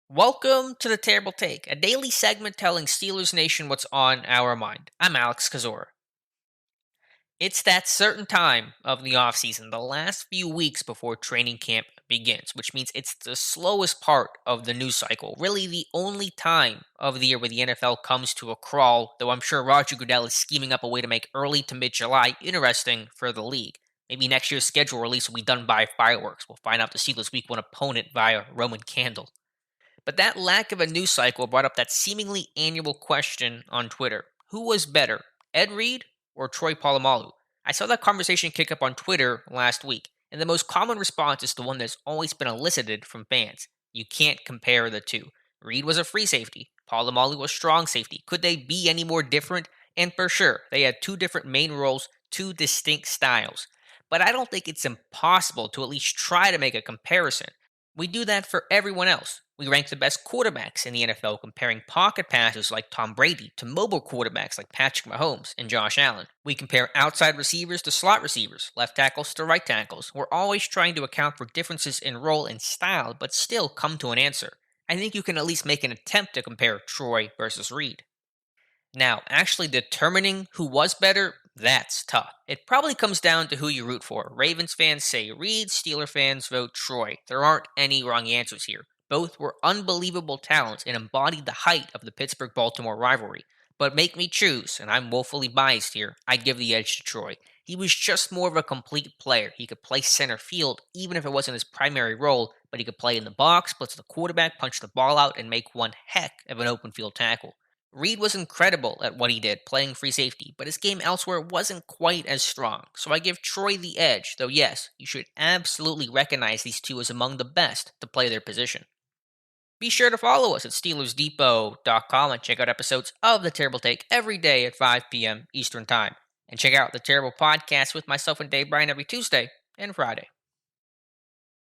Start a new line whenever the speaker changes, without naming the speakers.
Welcome to the Terrible Take, a daily segment telling Steelers Nation what's on our mind. I'm Alex Kozora. It's that certain time of the offseason, the last few weeks before training camp begins, which means it's the slowest part of the news cycle. Really, the only time of the year where the NFL comes to a crawl, though I'm sure Roger Goodell is scheming up a way to make early to mid July interesting for the league. Maybe next year's schedule release will be done by fireworks. We'll find out the Steelers' week one opponent via Roman candle. But that lack of a news cycle brought up that seemingly annual question on Twitter. Who was better, Ed Reed or Troy Polamalu? I saw that conversation kick up on Twitter last week, and the most common response is the one that's always been elicited from fans. You can't compare the two. Reed was a free safety. Polamalu was strong safety. Could they be any more different? And for sure, they had two different main roles, two distinct styles. But I don't think it's impossible to at least try to make a comparison. We do that for everyone else. We rank the best quarterbacks in the NFL comparing pocket passes like Tom Brady to mobile quarterbacks like Patrick Mahomes and Josh Allen. We compare outside receivers to slot receivers, left tackles to right tackles. We're always trying to account for differences in role and style, but still come to an answer. I think you can at least make an attempt to compare Troy versus Reed. Now, actually determining who was better, that's tough. It probably comes down to who you root for. Ravens fans say Reed, Steeler fans vote Troy. There aren't any wrong answers here. Both were unbelievable talents and embodied the height of the Pittsburgh Baltimore rivalry. But make me choose, and I'm woefully biased here, I'd give the edge to Troy. He was just more of a complete player. He could play center field, even if it wasn't his primary role, but he could play in the box, blitz the quarterback, punch the ball out, and make one heck of an open field tackle. Reed was incredible at what he did, playing free safety, but his game elsewhere wasn't quite as strong, so I give Troy the edge, though yes, you should absolutely recognize these two as among the best to play their position. Be sure to follow us at SteelersDepot.com and check out episodes of The Terrible Take every day at 5 p.m. Eastern Time. And check out The Terrible Podcast with myself and Dave Bryan every Tuesday and Friday.